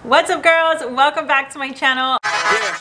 What's up, girls? Welcome back to my channel. Yeah.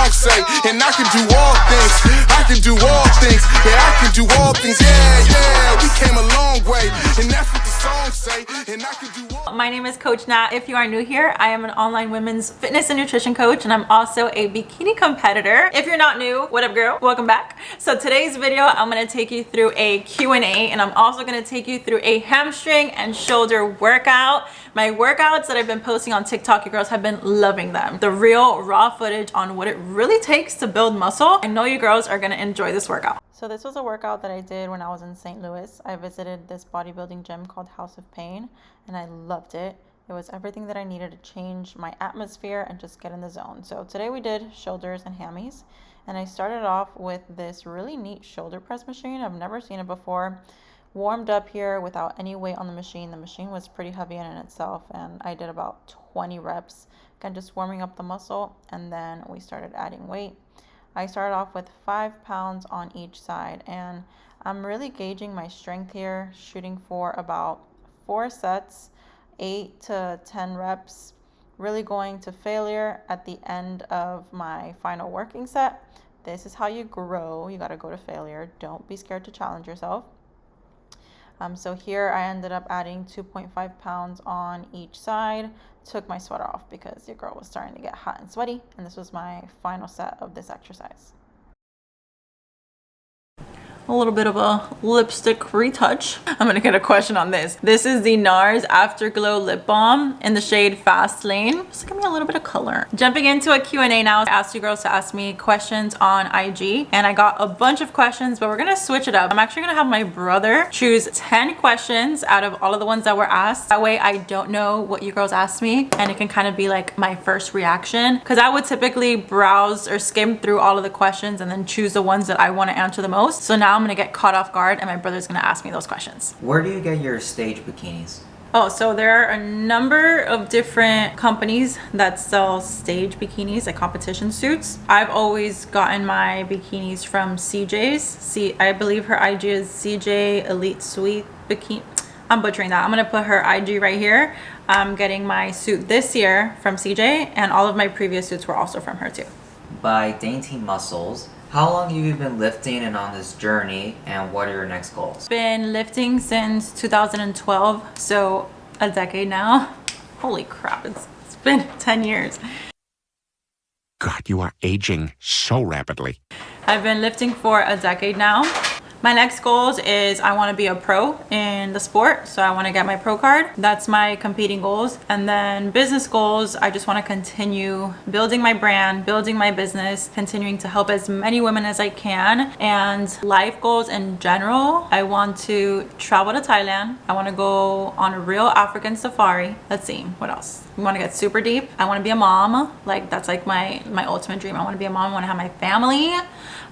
Say, and I can do all things. I can do all things. Yeah, I can do all things. Yeah, we came a long way, and that's what the song say. And I can do all. My name is Coach Nat. If you are new here, I am an online women's fitness and nutrition coach, and I'm also a bikini competitor. If you're not new, what up, girl? Welcome back. So today's video, I'm gonna take you through a Q&A, and I'm also gonna take you through a hamstring and shoulder workout. My workouts that I've been posting on TikTok, you girls have been loving them. The real raw footage on what it really takes to build muscle. I know you girls are gonna enjoy this workout. So this was a workout that I did when I was in St. Louis. I visited this bodybuilding gym called House of Pain, and I loved it. It was everything that I needed to change my atmosphere and just get in the zone. So today we did shoulders and hammies, and I started off with this really neat shoulder press machine. I've never seen it before. Warmed up here without any weight on the machine. The machine was pretty heavy in itself, and I did about 20 reps, again just warming up the muscle, and then we started adding weight. I started off with 5 pounds on each side, and I'm really gauging my strength here, shooting for about 4 sets, 8 to 10 reps, really going to failure at the end of my final working set. This is how you grow. You got to go to failure. Don't be scared to challenge yourself. So here I ended up adding 2.5 pounds on each side. Took my sweater off because your girl was starting to get hot and sweaty, and this was my final set of this exercise. A little bit of a lipstick retouch. I'm gonna get a question on this. This is the NARS Afterglow Lip Balm in the shade Fast Lane. Just give me a little bit of color. Jumping into a Q&A now. I asked you girls to ask me questions on IG, and I got a bunch of questions, but we're gonna switch it up. I'm actually gonna have my brother choose 10 questions out of all of the ones that were asked. That way I don't know what you girls asked me, and it can kind of be like my first reaction, because I would typically browse or skim through all of the questions and then choose the ones that I want to answer the most. So now I'm gonna get caught off guard, and my brother's gonna ask me those questions. Where do you get your stage bikinis? Oh, so there are a number of different companies that sell stage bikinis, like competition suits. I've always gotten my bikinis from CJ's. I believe her IG is CJ Elite Suite Bikini. I'm butchering that. I'm gonna put her IG right here. I'm getting my suit this year from CJ, and all of my previous suits were also from her too. By Dainty Muscles, how long have you been lifting and on this journey, and what are your next goals? Been lifting since 2012, so a decade now. Holy crap, it's been 10 years. God, you are aging so rapidly. I've been lifting for a decade now. My next goals is I want to be a pro in the sport, so I want to get my pro card. That's my competing goals. And then business goals, I just want to continue building my brand, building my business, continuing to help as many women as I can. And life goals in general, I want to travel to Thailand. I want to go on a real African safari. Let's see, what else? I want to get super deep. I want to be a mom. Like, that's like my ultimate dream. I want to be a mom. I want to have my family,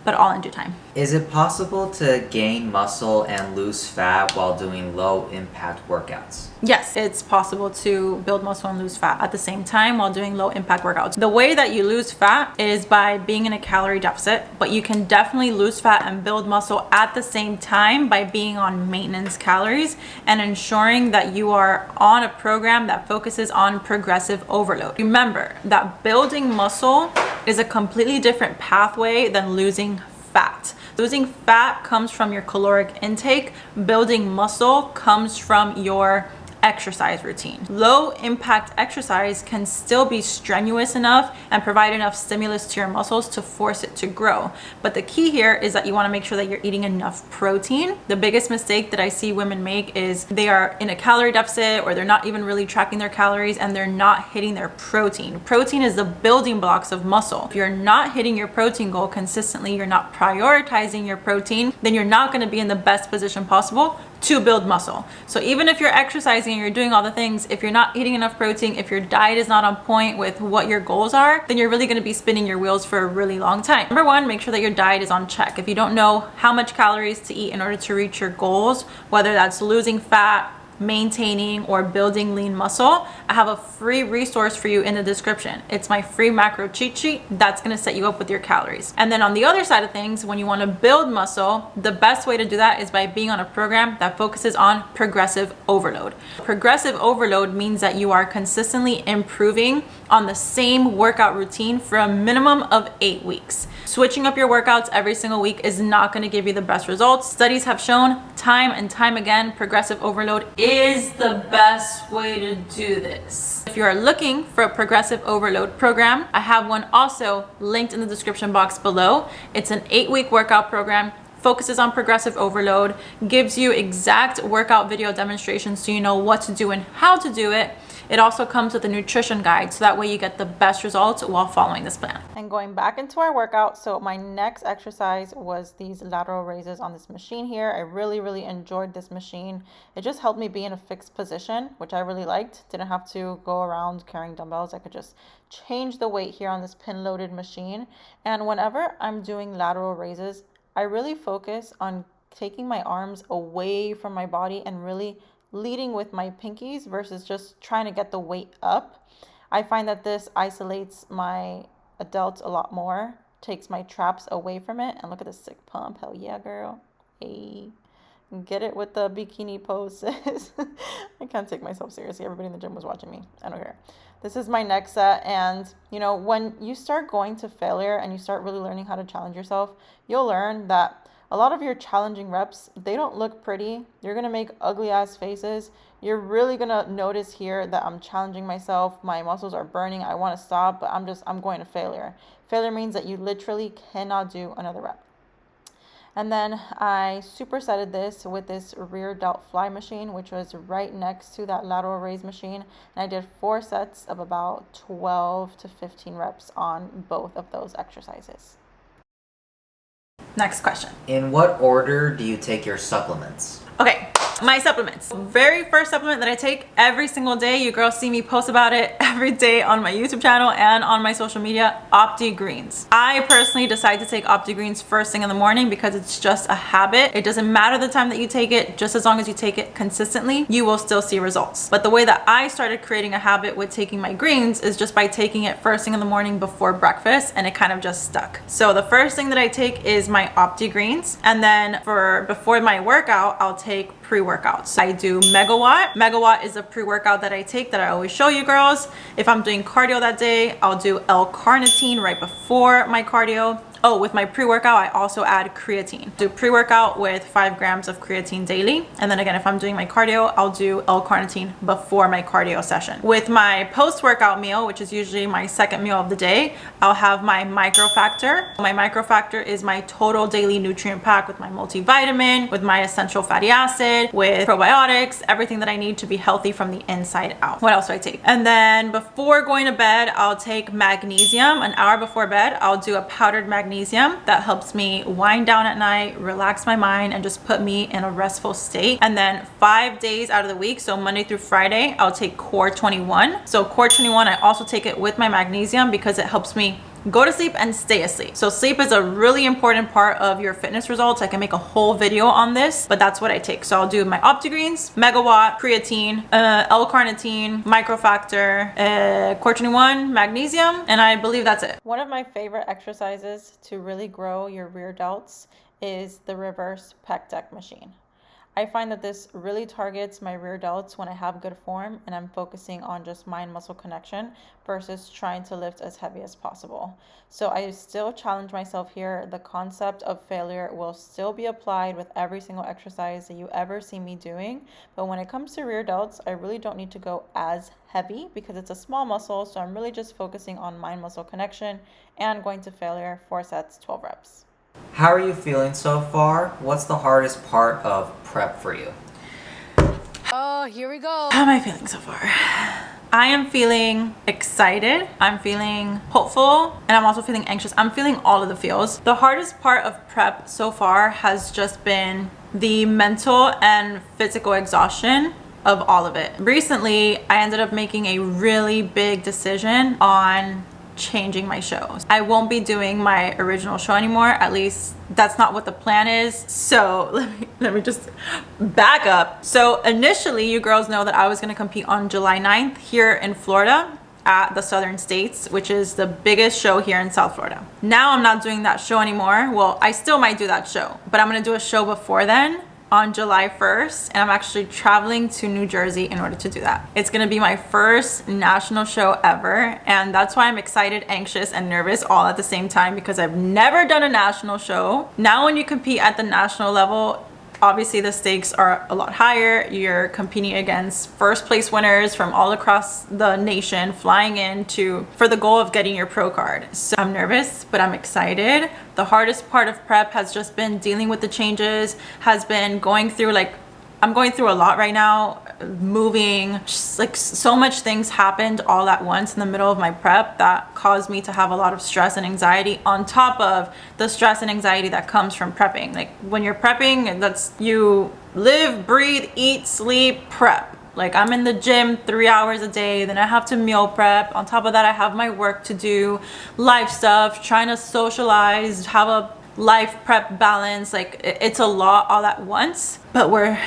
but all in due time. Is it possible to gain muscle and lose fat while doing low impact workouts? Yes, it's possible to build muscle and lose fat at the same time while doing low impact workouts. The way that you lose fat is by being in a calorie deficit, but you can definitely lose fat and build muscle at the same time by being on maintenance calories and ensuring that you are on a program that focuses on progressive overload. Remember that building muscle is a completely different pathway than losing fat. Losing fat comes from your caloric intake. Building muscle comes from your exercise routine. Low impact exercise can still be strenuous enough and provide enough stimulus to your muscles to force it to grow. But the key here is that you want to make sure that you're eating enough protein. The biggest mistake that I see women make is they are in a calorie deficit, or they're not even really tracking their calories, and they're not hitting their protein. Protein is the building blocks of muscle. If you're not hitting your protein goal consistently, you're not prioritizing your protein, then you're not going to be in the best position possible to build muscle. So even if you're exercising and you're doing all the things, if you're not eating enough protein, if your diet is not on point with what your goals are, then you're really going to be spinning your wheels for a really long time. Number one, make sure that your diet is on check. If you don't know how much calories to eat in order to reach your goals, whether that's losing fat, maintaining, or building lean muscle, I have a free resource for you in the description. It's my free macro cheat sheet that's going to set you up with your calories. And then on the other side of things, when you want to build muscle, the best way to do that is by being on a program that focuses on progressive overload. Progressive overload means that you are consistently improving on the same workout routine for a minimum of 8 weeks. Switching up your workouts every single week is not going to give you the best results. Studies have shown time and time again, progressive overload is the best way to do this. If you are looking for a progressive overload program, I have one also linked in the description box below. It's an 8-week workout program, focuses on progressive overload, gives you exact workout video demonstrations so you know what to do and how to do it. It also comes with a nutrition guide, so that way you get the best results while following this plan. And going back into our workout, so my next exercise was these lateral raises on this machine here. I really enjoyed this machine. It just helped me be in a fixed position, which I really liked. Didn't have to go around carrying dumbbells. I could just change the weight here on this pin-loaded machine. And whenever I'm doing lateral raises, I really focus on taking my arms away from my body and really leading with my pinkies versus just trying to get the weight up. I find that this isolates my delt a lot more, takes my traps away from it. And look at this sick pump. Hell yeah, girl. Hey, get it with the bikini poses. I can't take myself seriously. Everybody in the gym was watching me. I don't care. This is my next set. And you know, when you start going to failure and you start really learning how to challenge yourself, you'll learn that a lot of your challenging reps, they don't look pretty. You're going to make ugly ass faces. You're really going to notice here that I'm challenging myself. My muscles are burning. I want to stop, but I'm going to failure. Failure means that you literally cannot do another rep. And then I supersetted this with this rear delt fly machine, which was right next to that lateral raise machine. And I did 4 sets of about 12 to 15 reps on both of those exercises. Next question. In what order do you take your supplements? Okay, my supplements. Very first supplement that I take every single day, you girls see me post about it every day on my YouTube channel and on my social media, Opti Greens. I personally decide to take Opti Greens first thing in the morning because it's just a habit. It doesn't matter the time that you take it, just as long as you take it consistently, you will still see results. But the way that I started creating a habit with taking my greens is just by taking it first thing in the morning before breakfast, and it kind of just stuck. So the first thing that I take is my Opti Greens, and then before my workout, I'll take pre-workouts. I do Megawatt. Megawatt is a pre-workout that I take that I always show you girls. If I'm doing cardio that day, I'll do L-carnitine right before my cardio. Oh, with my pre-workout, I also add creatine. Do pre-workout with 5 grams of creatine daily. And then again, if I'm doing my cardio, I'll do L-carnitine before my cardio session. With my post-workout meal, which is usually my second meal of the day, I'll have my microfactor. My microfactor is my total daily nutrient pack with my multivitamin, with my essential fatty acid, with probiotics, everything that I need to be healthy from the inside out. What else do I take? And then before going to bed, I'll take magnesium. An hour before bed, I'll do a powdered magnesium that helps me wind down at night, relax my mind, and just put me in a restful state. And then 5 days out of the week, so Monday through Friday, I'll take Core 21. So Core 21, I also take it with my magnesium because it helps me go to sleep and stay asleep. So sleep is a really important part of your fitness results. I can make a whole video on this, but that's what I take. So I'll do my Opti Greens, Megawatt, creatine, L-carnitine, microfactor, Core 21, magnesium, and I believe that's it. One of my favorite exercises to really grow your rear delts is the reverse pec deck machine. I find that this really targets my rear delts when I have good form and I'm focusing on just mind-muscle connection versus trying to lift as heavy as possible. So I still challenge myself here. The concept of failure will still be applied with every single exercise that you ever see me doing. But when it comes to rear delts, I really don't need to go as heavy because it's a small muscle. So I'm really just focusing on mind-muscle connection and going to failure, 4 sets, 12 reps. How are you feeling so far? What's the hardest part of prep for you? Oh, here we go. How am I feeling so far? I am feeling excited, I'm feeling hopeful, and I'm also feeling anxious. I'm feeling all of the feels. The hardest part of prep so far has just been the mental and physical exhaustion of all of it. Recently, I ended up making a really big decision on changing my shows. I won't be doing my original show anymore. At least that's not what the plan is. So let me just back up. So initially, you girls know that I was going to compete on July 9th here in Florida at the Southern States, which is the biggest show here in South Florida. Now I'm not doing that show anymore. Well, I still might do that show, but I'm going to do a show before then on July 1st, and I'm actually traveling to New Jersey in order to do that. It's gonna be my first national show ever, and that's why I'm excited, anxious, and nervous all at the same time, because I've never done a national show. Now when you compete at the national level, obviously the stakes are a lot higher. You're competing against first place winners from all across the nation, flying in for the goal of getting your pro card. So I'm nervous, but I'm excited. The hardest part of prep has just been dealing with the changes, has been going through, like, I'm going through a lot right now, moving, just like so much things happened all at once in the middle of my prep that caused me to have a lot of stress and anxiety on top of the stress and anxiety that comes from prepping. Like when you're prepping, that's you live, breathe, eat, sleep, prep. Like I'm in the gym 3 hours a day, then I have to meal prep. On top of that, I have my work to do, life stuff, trying to socialize, have a life prep balance. Like it's a lot all at once, but we're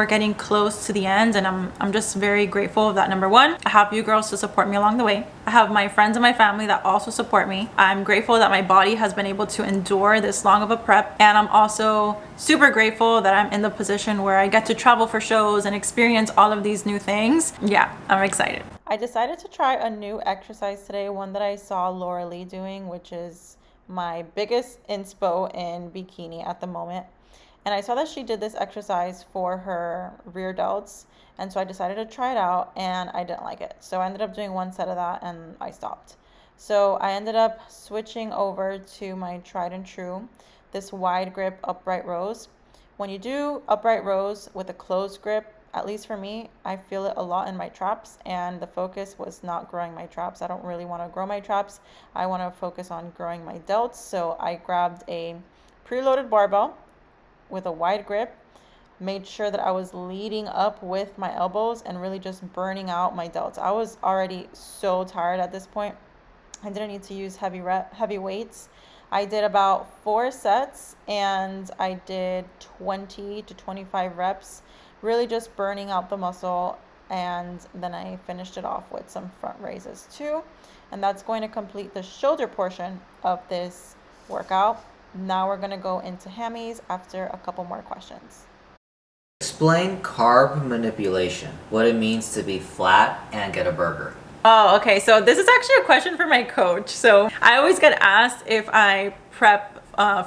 getting close to the end, and I'm just very grateful that, number one, I have you girls to support me along the way. I have my friends and my family that also support me. I'm grateful that my body has been able to endure this long of a prep, and I'm also super grateful that I'm in the position where I get to travel for shows and experience all of these new things. Yeah, I'm excited. I decided to try a new exercise today, one that I saw Laura Lee doing, which is my biggest inspo in bikini at the moment. And I saw that she did this exercise for her rear delts. And so I decided to try it out, and I didn't like it. So I ended up doing one set of that and I stopped. So I ended up switching over to my tried and true, this wide grip upright rows. When you do upright rows with a closed grip, at least for me, I feel it a lot in my traps, and the focus was not growing my traps. I don't really want to grow my traps. I want to focus on growing my delts. So I grabbed a preloaded barbell with a wide grip, made sure that I was leading up with my elbows and really just burning out my delts. I was already so tired at this point. I didn't need to use heavy weights. I did about 4 sets, and I did 20 to 25 reps, really just burning out the muscle. And then I finished it off with some front raises too. And that's going to complete the shoulder portion of this workout. Now we're going to go into hammies after a couple more questions. Explain carb manipulation, what it means to be flat and get a burger. Oh, okay. So this is actually a question for my coach. So I always get asked if I prep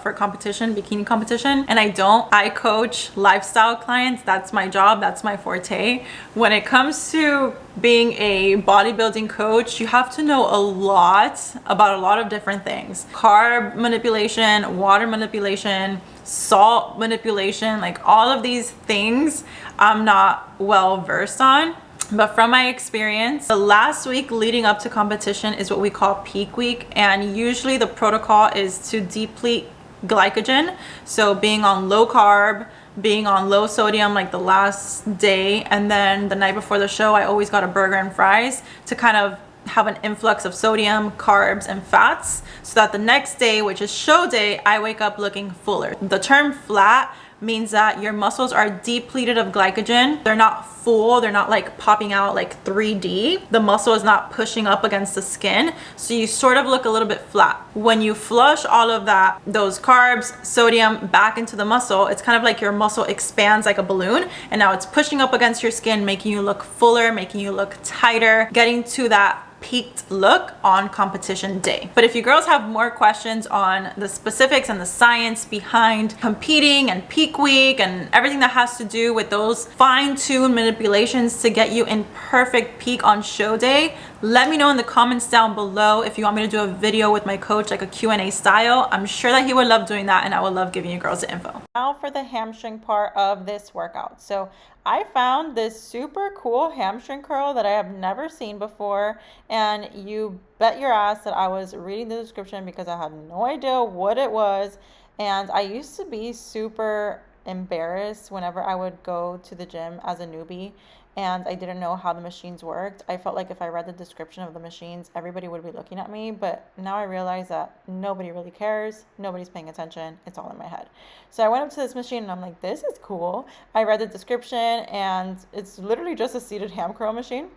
for competition, bikini competition, and I don't. I coach lifestyle clients. That's my job. That's my forte. When it comes to being a bodybuilding coach, you have to know a lot about a lot of different things. Carb manipulation, water manipulation, salt manipulation, like all of these things I'm not well versed on. But from my experience, the last week leading up to competition is what we call peak week. And usually the protocol is to deplete glycogen. So being on low carb, being on low sodium like the last day. And then the night before the show, I always got a burger and fries to kind of have an influx of sodium, carbs, and fats. So that the next day, which is show day, I wake up looking fuller. The term flat means that your muscles are depleted of glycogen. They're not full, they're not like popping out like 3D. The muscle is not pushing up against the skin, so you sort of look a little bit flat. When you flush all of that, those carbs, sodium back into the muscle, it's kind of like your muscle expands like a balloon, and now it's pushing up against your skin, making you look fuller, making you look tighter, getting to that peaked look on competition day. But if you girls have more questions on the specifics and the science behind competing and peak week and everything that has to do with those fine-tuned manipulations to get you in perfect peak on show day, let me know in the comments down below if you want me to do a video with my coach, like a Q&A style. I'm sure that he would love doing that, and I would love giving you girls the info. Now for the hamstring part of this workout. So I found this super cool hamstring curl that I have never seen before, and you bet your ass that I was reading the description because I had no idea what it was. And I used to be super embarrassed whenever I would go to the gym as a newbie and I didn't know how the machines worked. I felt like if I read the description of the machines, everybody would be looking at me. But now I realize that nobody really cares. Nobody's paying attention. It's all in my head. So I went up to this machine and I'm like, this is cool. I read the description and it's literally just a seated ham curl machine,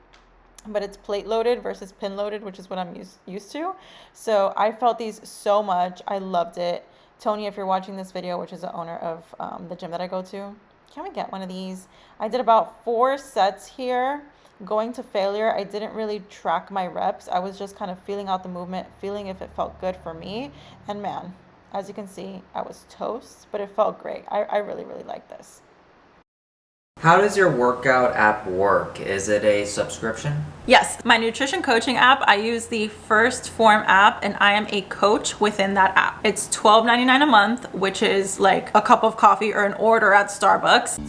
but it's plate loaded versus pin loaded, which is what I'm used to. So I felt these so much. I loved it. Tony, if you're watching this video, which is the owner of the gym that I go to, can we get one of these? I did about 4 sets here. Going to failure, I didn't really track my reps. I was just kind of feeling out the movement, feeling if it felt good for me. And man, as you can see, I was toast, but it felt great. I really, really like this. How does your workout app work? Is it a subscription? Yes, my nutrition coaching app, I use the First Form app and I am a coach within that app. It's $12.99 a month, which is like a cup of coffee or an order at Starbucks.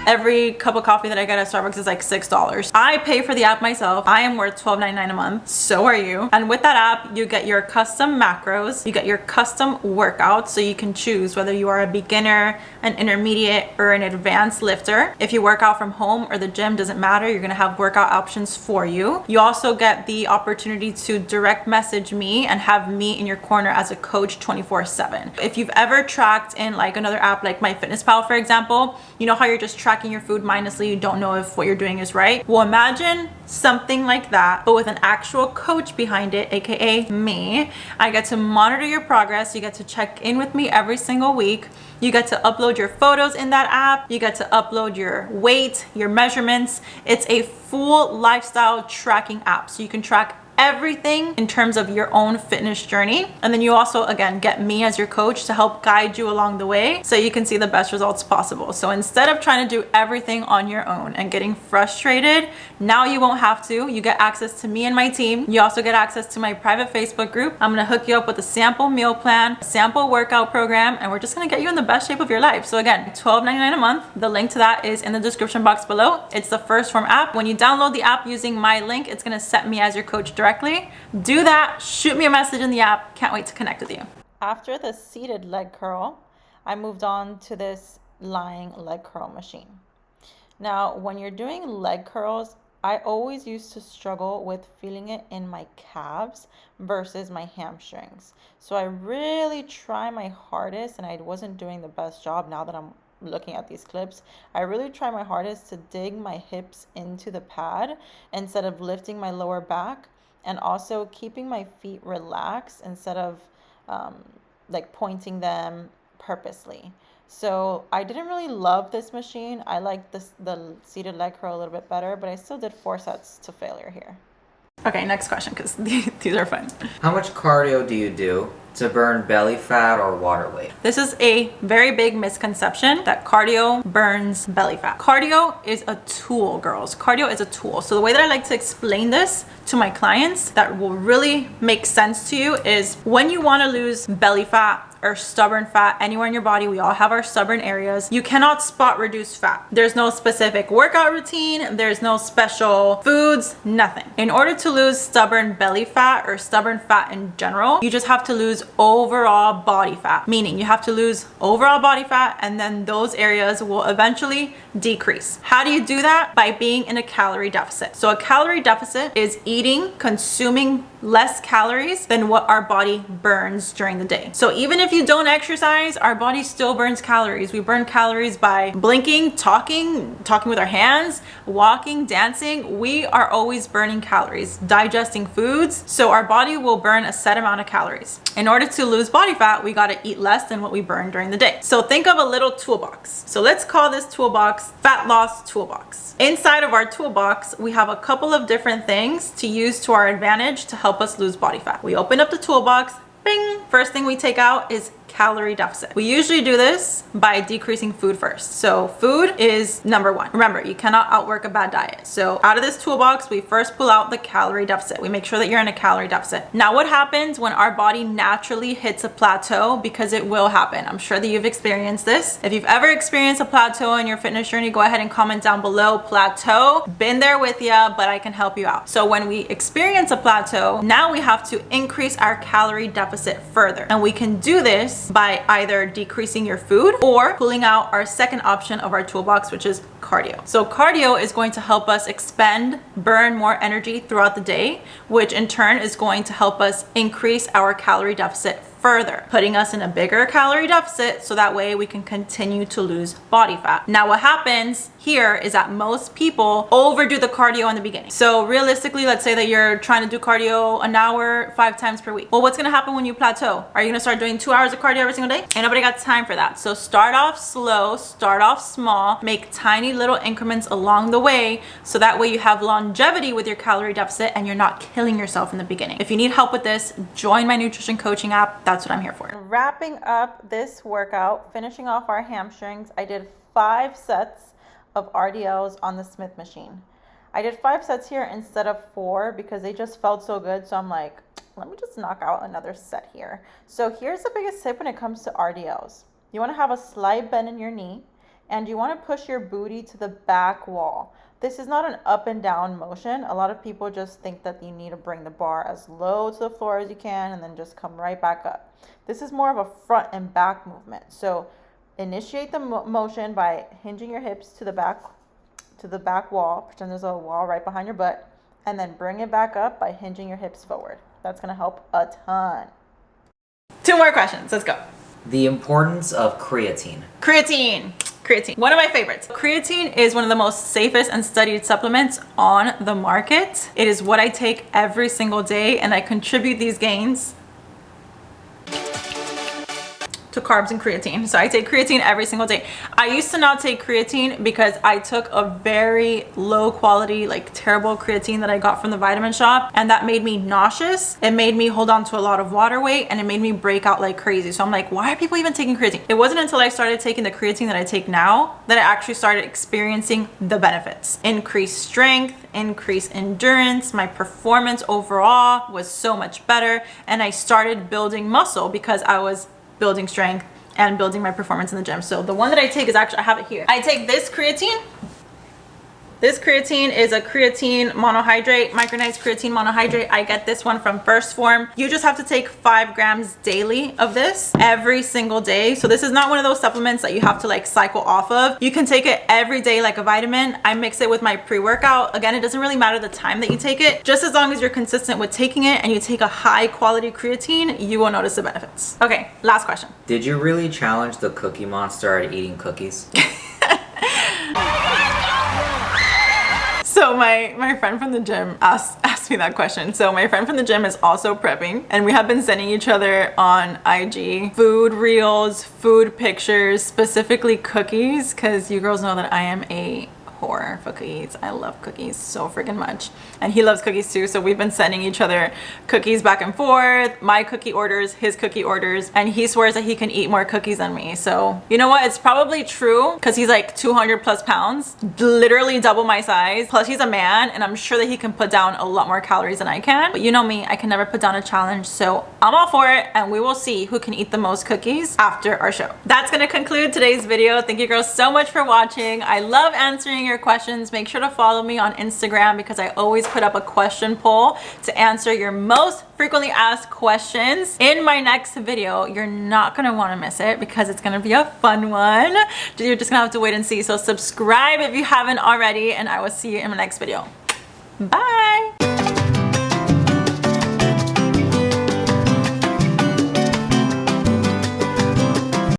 Every cup of coffee that I get at Starbucks is like $6. I pay for the app myself. I am worth $12.99 a month. So are you. And with that app, you get your custom macros, you get your custom workouts, so you can choose whether you are a beginner, an intermediate, or an advanced lifter. If you work out from home or the gym, doesn't matter. You're gonna have workout options for you. You also get the opportunity to direct message me and have me in your corner as a coach 24/7. If you've ever tracked in like another app like MyFitnessPal, for example, you know how you're just tracking your food mindlessly, you don't know if what you're doing is right. Well, imagine something like that, but with an actual coach behind it, aka me. I get to monitor your progress. You get to check in with me every single week. You get to upload your photos in that app. You get to upload your weight, your measurements. It's a full lifestyle tracking app, so you can track everything in terms of your own fitness journey. And then you also, again, get me as your coach to help guide you along the way so you can see the best results possible. So instead of trying to do everything on your own and getting frustrated, now you won't have to. You get access to me and my team. You also get access to my private Facebook group. I'm gonna hook you up with a sample meal plan, a sample workout program, and we're just gonna get you in the best shape of your life. So again, $12.99 a month. The link to that is in the description box below. It's the First Form app. When you download the app using my link, it's gonna set me as your coach directly. Do that, shoot me a message in the app. Can't wait to connect with you. After the seated leg curl, I moved on to this lying leg curl machine. Now, when you're doing leg curls, I always used to struggle with feeling it in my calves versus my hamstrings. So I really try my hardest, and I wasn't doing the best job now that I'm looking at these clips. I really try my hardest to dig my hips into the pad instead of lifting my lower back, and also keeping my feet relaxed instead of like pointing them purposely. So I didn't really love this machine. I like the seated leg curl a little bit better, but I still did 4 sets to failure here. Okay, next question, because these are fun. How much cardio do you do to burn belly fat or water weight? This is a very big misconception that cardio burns belly fat. Cardio is a tool, girls. Cardio is a tool. So the way that I like to explain this to my clients that will really make sense to you is when you want to lose belly fat or stubborn fat anywhere in your body, we all have our stubborn areas, you cannot spot reduce fat. There's no specific workout routine, there's no special foods, nothing. In order to lose stubborn belly fat or stubborn fat in general, you just have to lose overall body fat, meaning you have to lose overall body fat and then those areas will eventually decrease. How do you do that? By being in a calorie deficit. So a calorie deficit is eating, consuming less calories than what our body burns during the day. So even if you don't exercise, our body still burns calories. We burn calories by blinking, talking with our hands, walking, dancing. We are always burning calories, digesting foods. So our body will burn a set amount of calories. In order to lose body fat, we got to eat less than what we burn during the day. So think of a little toolbox. So let's call this toolbox fat loss toolbox. Inside of our toolbox, we have a couple of different things to use to our advantage to help us lose body fat. We open up the toolbox, bing, first thing we take out is calorie deficit. We usually do this by decreasing food first. So food is number 1. Remember, you cannot outwork a bad diet. So out of this toolbox, we first pull out the calorie deficit. We make sure that you're in a calorie deficit. Now, what happens when our body naturally hits a plateau? Because it will happen. I'm sure that you've experienced this. If you've ever experienced a plateau in your fitness journey, go ahead and comment down below, plateau. Been there with you, but I can help you out. So when we experience a plateau, now we have to increase our calorie deficit further. And we can do this this by either decreasing your food or pulling out our second option of our toolbox, which is cardio. So cardio is going to help us expend, burn more energy throughout the day, which in turn is going to help us increase our calorie deficit further, putting us in a bigger calorie deficit so that way we can continue to lose body fat. Now what happens here is that most people overdo the cardio in the beginning. So realistically, let's say that you're trying to do cardio an hour 5 times per week. Well, what's gonna happen when you plateau? Are you gonna start doing 2 hours of cardio every single day? Ain't nobody got time for that. So start off slow, start off small, make tiny little increments along the way so that way you have longevity with your calorie deficit and you're not killing yourself in the beginning. If you need help with this, join my nutrition coaching app. That's what I'm here for. Wrapping up this workout, finishing off our hamstrings, I did 5 sets of RDLs on the Smith machine. I did 5 sets here instead of 4 because they just felt so good. So I'm like, let me just knock out another set here. So here's the biggest tip when it comes to RDLs. You want to have a slight bend in your knee and you want to push your booty to the back wall. This is not an up and down motion. A lot of people just think that you need to bring the bar as low to the floor as you can and then just come right back up. This is more of a front and back movement. So initiate the motion by hinging your hips to the back wall. Pretend there's a wall right behind your butt, and then bring it back up by hinging your hips forward. That's gonna help a ton. 2 more questions, let's go. The importance of creatine. Creatine, one of my favorites. Creatine is one of the most safest and studied supplements on the market. It is what I take every single day, and I contribute these gains to carbs and creatine. So I take creatine every single day. I used to not take creatine because I took a very low quality, like terrible creatine that I got from the vitamin shop, and that made me nauseous. It made me hold on to a lot of water weight, and it made me break out like crazy. So I'm like, why are people even taking creatine? It wasn't until I started taking the creatine that I take now that I actually started experiencing the benefits. Increased strength, increased endurance, my performance overall was so much better, and I started building muscle because I was building strength and building my performance in the gym. So the one that I take is actually, I have it here. I take this creatine. This creatine is a creatine monohydrate, micronized creatine monohydrate. I get this one from First Form. You just have to take 5 grams daily of this every single day. So this is not one of those supplements that you have to like cycle off of. You can take it every day like a vitamin. I mix it with my pre-workout. Again, it doesn't really matter the time that you take it. Just as long as you're consistent with taking it and you take a high quality creatine, you will notice the benefits. Okay, last question. Did you really challenge the cookie monster at eating cookies? So my friend from the gym asked me that question. So my friend from the gym is also prepping, and we have been sending each other on IG food reels, food pictures, specifically cookies, because you girls know that I am a whore for cookies. I love cookies so freaking much, and he loves cookies too. So we've been sending each other cookies back and forth, my cookie orders, his cookie orders, and he swears that he can eat more cookies than me. So you know what, it's probably true because he's like 200 plus pounds, literally double my size, plus he's a man, and I'm sure that he can put down a lot more calories than I can. But you know me, I can never put down a challenge, so I'm all for it, and we will see who can eat the most cookies after our show. That's gonna conclude today's video. Thank you girls so much for watching. I love answering your questions. Make sure to follow me on Instagram because I always put up a question poll to answer your most frequently asked questions. In my next video, you're not gonna want to miss it because it's gonna be a fun one. You're just gonna have to wait and see. So subscribe if you haven't already, and I will see you in my next video. Bye.